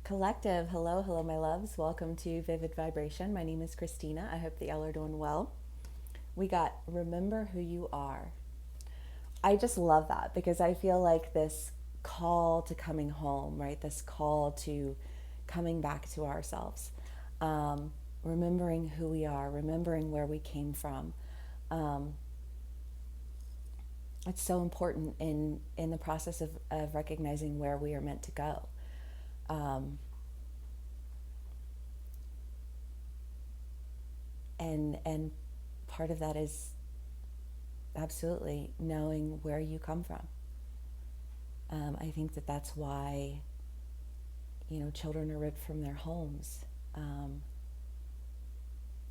Collective, hello, hello, my loves. Welcome to Vivid Vibration. My name is Christina. I hope that y'all are doing well. We got Remember Who You Are. I just love that because I feel like this call to coming home, right? This call to coming back to ourselves, remembering who we are, remembering where we came from. Um, it's so important in the process of recognizing where we are meant to go. Um, and part of that is absolutely knowing where you come from. I think that that's why, children are ripped from their homes,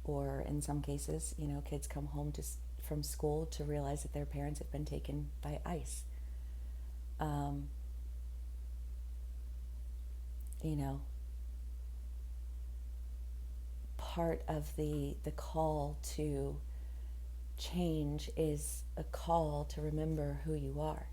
or in some cases, kids come home from school to realize that their parents have been taken by ICE. Um, you know, Part of the call to change is a call to remember who you are.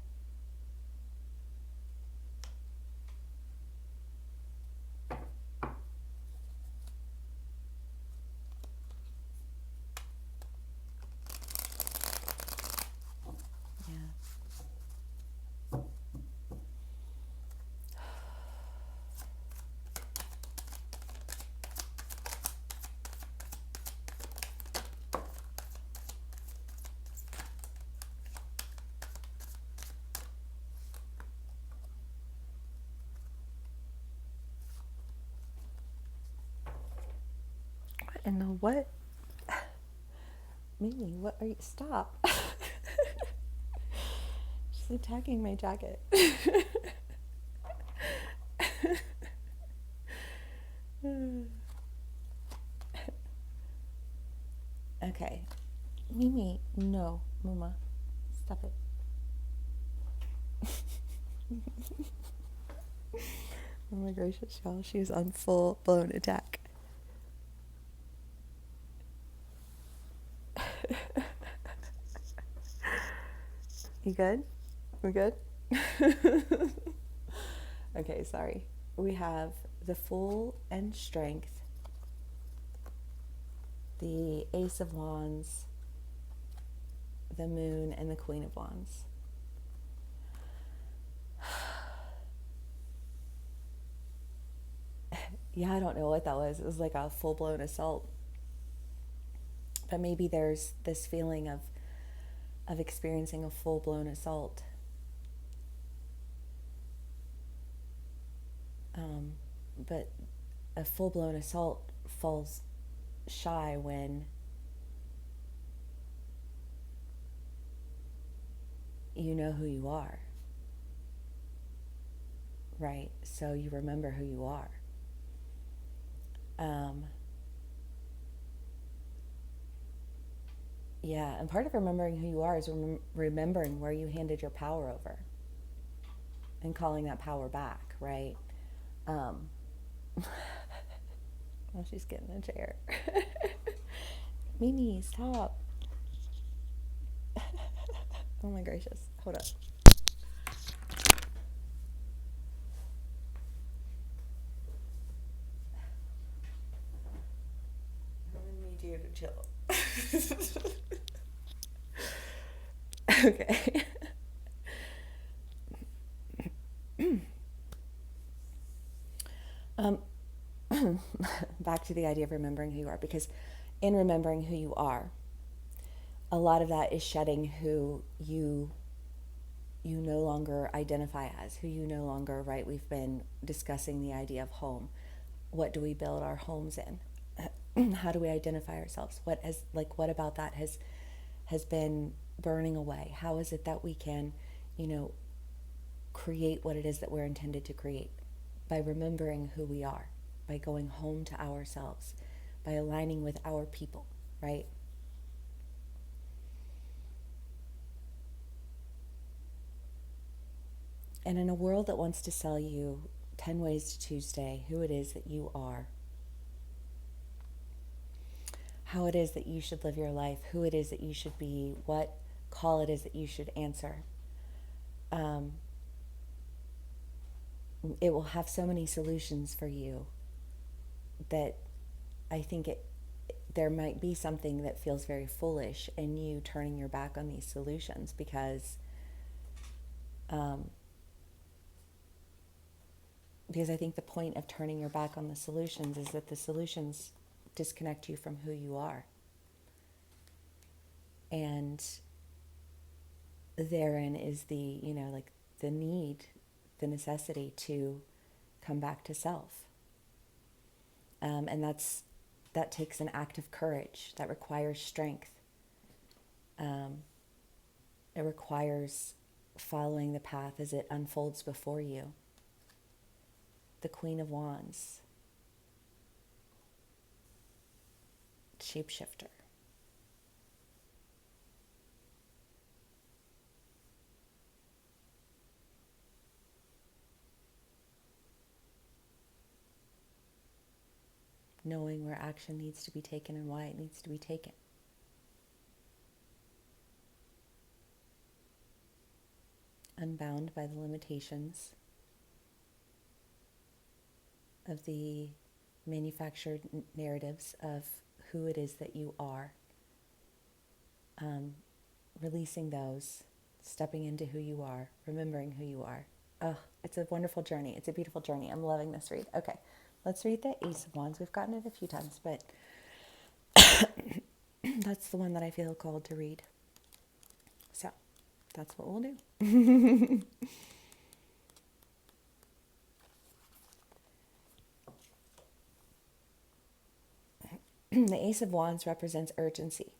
Yeah. What in the what? Mimi, what are you? Stop. She's attacking my jacket. Okay. Mimi, no. Mama, stop it. Oh my gracious, y'all. She's on full blown attack. You good? We good? Okay, sorry. We have the Fool and Strength, the Ace of Wands, the Moon, and the Queen of Wands. Yeah, I don't know what that was. It was like a full-blown assault. But maybe there's this feeling of experiencing a full-blown assault. But a full-blown assault falls shy when you know who you are, right? So you remember who you are. Yeah, and part of remembering who you are is remembering where you handed your power over and calling that power back, right? Um, well, she's getting a chair. Mimi, stop. Oh my gracious. Hold up. I'm gonna need you to chill. Okay. um, Back to the idea of remembering who you are, because in remembering who you are, a lot of that is shedding who you no longer identify as, who you no longer, right? We've been discussing the idea of home. What do we build our homes in? How do we identify ourselves? What about that has been burning away? How is it that we can, create what it is that we're intended to create? By remembering who we are, by going home to ourselves, by aligning with our people, right? And in a world that wants to sell you 10 ways to Tuesday, who it is that you are, how it is that you should live your life, who it is that you should be, what call it is that you should answer, it will have so many solutions for you that I think there might be something that feels very foolish in you turning your back on these solutions um, because I think the point of turning your back on the solutions is that the solutions disconnect you from who you are. And therein is like the need, the necessity to come back to self. And that takes an act of courage, that requires strength. It requires following the path as it unfolds before you. The Queen of Wands, shapeshifter. Knowing where action needs to be taken and why it needs to be taken. Unbound by the limitations of the manufactured narratives of who it is that you are. Releasing those, stepping into who you are, remembering who you are. Oh, it's a wonderful journey. It's a beautiful journey. I'm loving this read. Okay, let's read the Ace of Wands. We've gotten it a few times, but that's the one that I feel called to read. So that's what we'll do. The Ace of Wands represents urgency,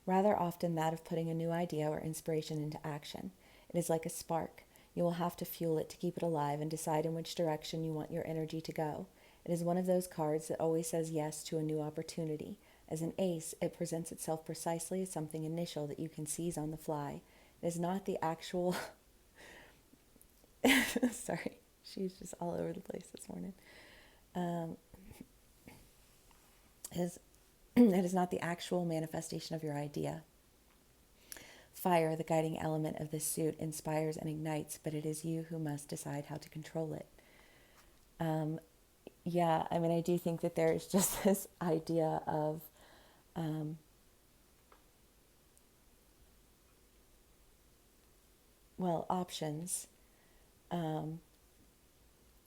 rather often that of putting a new idea or inspiration into action. It is like a spark. You will have to fuel it to keep it alive and decide in which direction you want your energy to go. It is one of those cards that always says yes to a new opportunity. As an ace, it presents itself precisely as something initial that you can seize on the fly. It is not the actual... Sorry, she's just all over the place this morning. It is not the actual manifestation of your idea. Fire, the guiding element of this suit, inspires and ignites, but it is you who must decide how to control it. Yeah, I mean, I do think that there's just this idea of options. And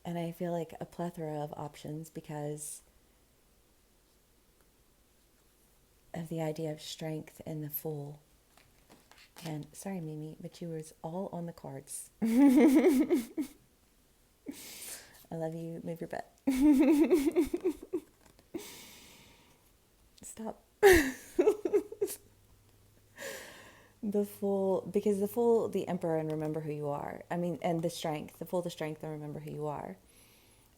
I feel like a plethora of options because of the idea of strength in the Fool. And sorry, Mimi, but you was all on the cards. I love you. Move your butt. Stop. The Fool, because the Fool, the Emperor, and remember who you are. I mean, and the Strength, the Fool, the Strength, and remember who you are.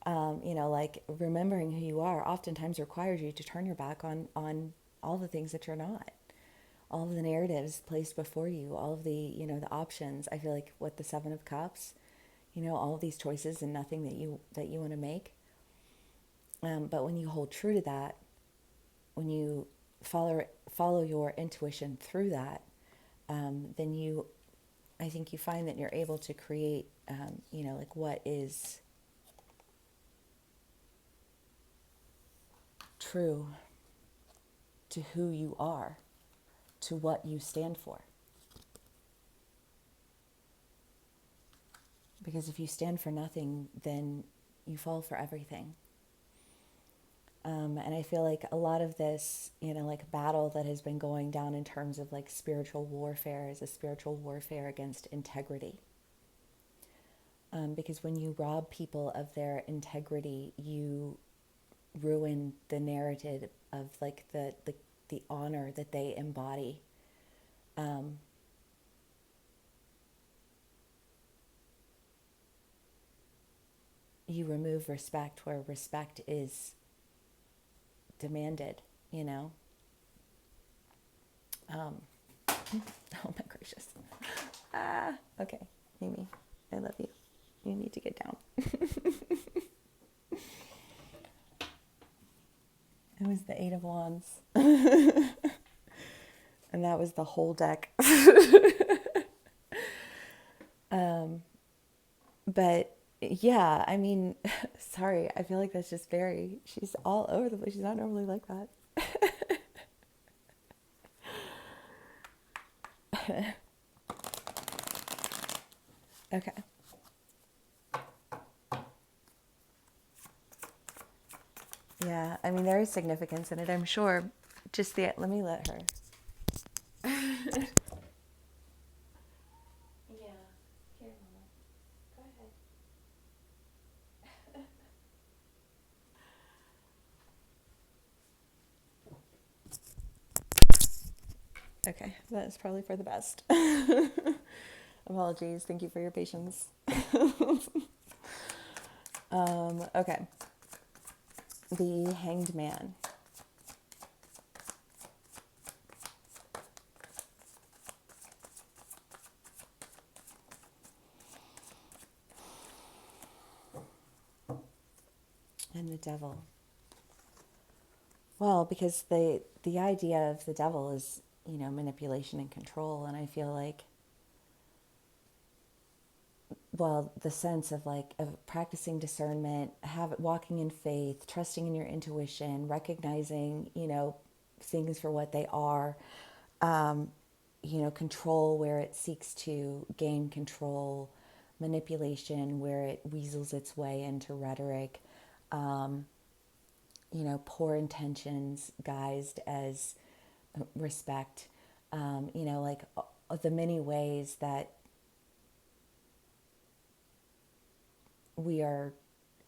Like remembering who you are oftentimes requires you to turn your back on all the things that you're not. All of the narratives placed before you, all of the, the options. I feel like with the Seven of Cups, all of these choices and nothing that you want to make. But when you hold true to that, when you follow your intuition through that, then I think you find that you're able to create, like what is true to who you are, to what you stand for. Because if you stand for nothing, then you fall for everything. And I feel like a lot of this, like battle that has been going down in terms of like spiritual warfare is a spiritual warfare against integrity. Because when you rob people of their integrity, you ruin the narrative of like the honor that they embody. You remove respect where respect is demanded, oh my gracious. Okay, Mimi, I love you. You need to get down. It was the Eight of Wands. And that was the whole deck. But Yeah, I mean, sorry, I feel like that's just very, she's all over the place. She's not normally like that. Okay. Yeah, I mean, there is significance in it, I'm sure. Just the, let me let her. Yeah. Here, Mama. Go ahead. Okay, that is probably for the best. Apologies. Thank you for your patience. Okay. The Hanged Man. And the devil. Well, because the idea of the devil is, manipulation and control, and I feel like, well, the sense of like of practicing discernment, have walking in faith, trusting in your intuition, recognizing, things for what they are, um, control where it seeks to gain control, manipulation where it weasels its way into rhetoric, um, poor intentions guised as respect, like the many ways that we are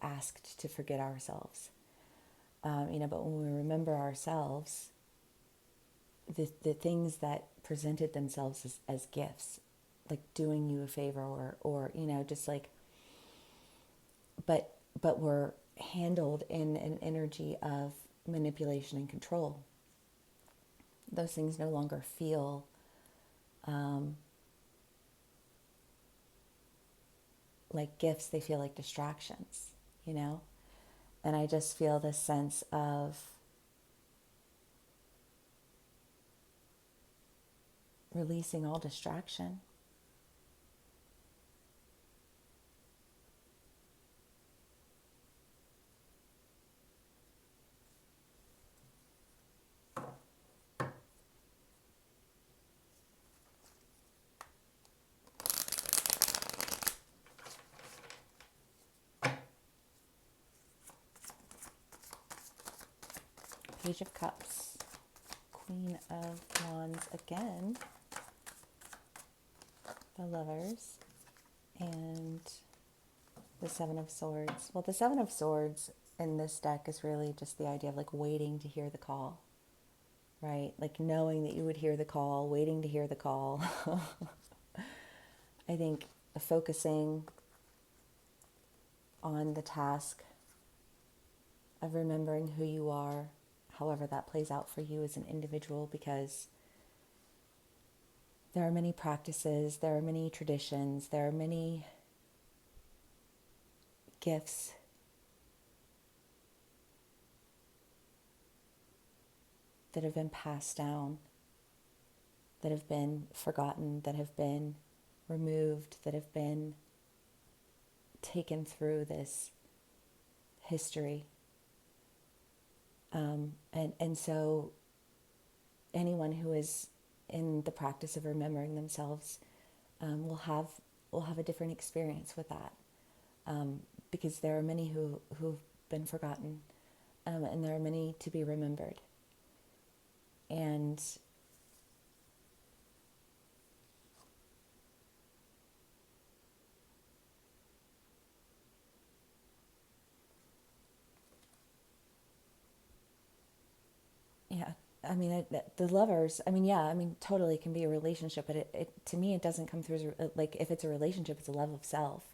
asked to forget ourselves. But when we remember ourselves, the things that presented themselves as gifts, like doing you a favor or just like, but were handled in an energy of manipulation and control. Those things no longer feel um, like gifts, they feel like distractions, you know? And I just feel this sense of releasing all distraction. Page of Cups, Queen of Wands again, the Lovers, and the Seven of Swords. Well, the Seven of Swords in this deck is really just the idea of like waiting to hear the call, right? Like knowing that you would hear the call, waiting to hear the call. I think focusing on the task of remembering who you are, however that plays out for you as an individual, because there are many practices, there are many traditions, there are many gifts that have been passed down, that have been forgotten, that have been removed, that have been taken through this history. And so anyone who is in the practice of remembering themselves will have a different experience with that, because there are many who've been forgotten, and there are many to be remembered. And yeah, I mean, the Lovers, I mean, yeah, I mean, totally can be a relationship, but it to me, it doesn't come through as like, if it's a relationship, it's a love of self,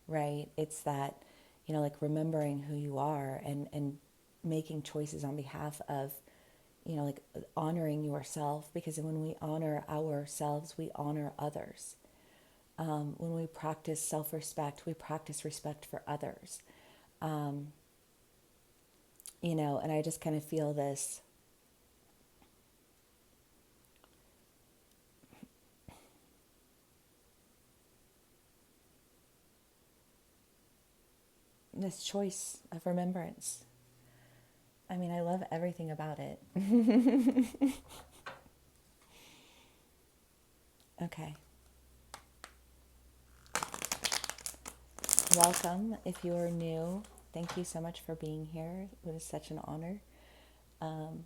right? It's that, like remembering who you are and making choices on behalf of, like honoring yourself, because when we honor ourselves, we honor others. When we practice self-respect, we practice respect for others. Um, and I just kind of feel this, this choice of remembrance. I mean, I love everything about it. Okay. Welcome. If you are new, thank you so much for being here. It was such an honor. Um,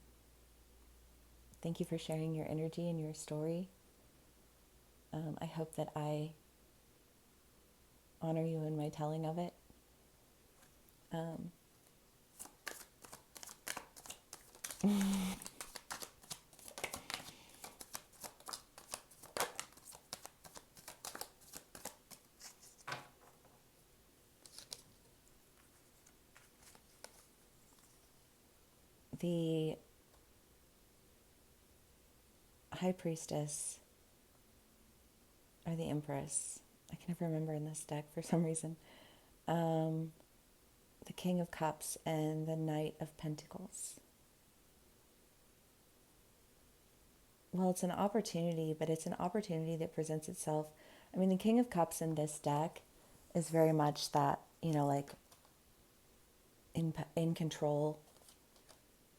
Thank you for sharing your energy and your story. I hope that I honor you in my telling of it. Um, the High Priestess, or the Empress, I can never remember in this deck for some reason, the King of Cups, and the Knight of Pentacles. Well, it's an opportunity, but it's an opportunity that presents itself. I mean, the King of Cups in this deck is very much that, like in control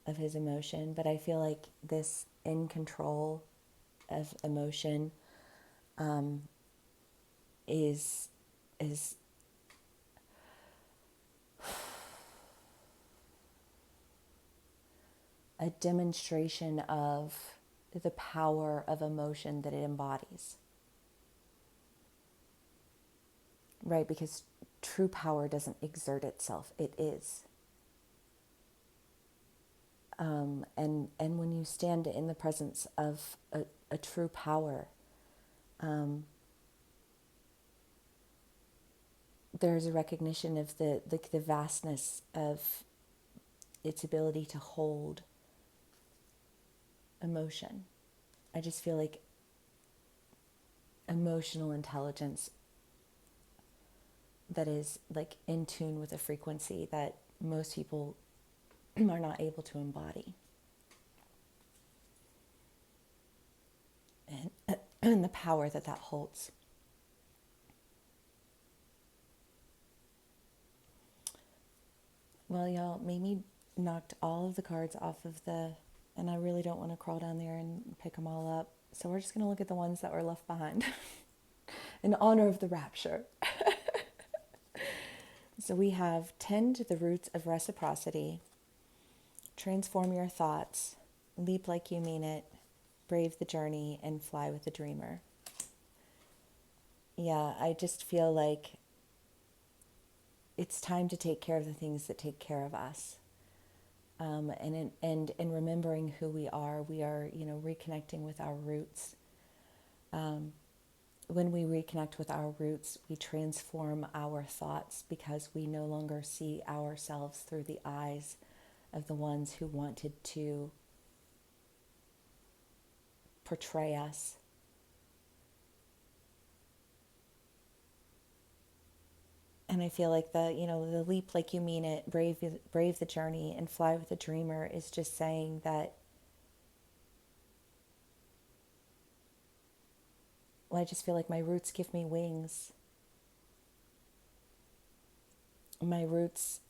of his emotion, but I feel like this in control of emotion is a demonstration of the power of emotion that it embodies. Right? Because true power doesn't exert itself, it is. And when you stand in the presence of a true power, there's a recognition of the vastness of its ability to hold emotion. I just feel like emotional intelligence that is like in tune with a frequency that most people are not able to embody. And the power that holds. Well, y'all, Mimi knocked all of the cards off of and I really don't want to crawl down there and pick them all up. So we're just going to look at the ones that were left behind in honor of the rapture. So we have tend the roots of reciprocity, transform your thoughts, leap like you mean it, brave the journey, and fly with the dreamer. Yeah, I just feel like it's time to take care of the things that take care of us. And in remembering who we are, reconnecting with our roots. When we reconnect with our roots, we transform our thoughts because we no longer see ourselves through the eyes of the ones who wanted to portray us. And I feel like the leap like you mean it, brave the journey, and fly with the dreamer is just saying that, well, I just feel like my roots give me wings. My roots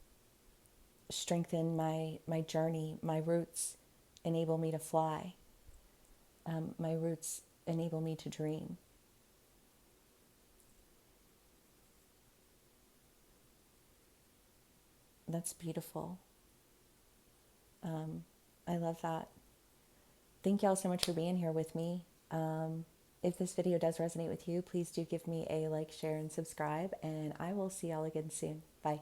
strengthen my journey. My roots enable me to fly. My roots enable me to dream. That's beautiful. I love that. Thank y'all so much for being here with me. If this video does resonate with you, please do give me a like, share, and subscribe, and I will see y'all again soon. Bye.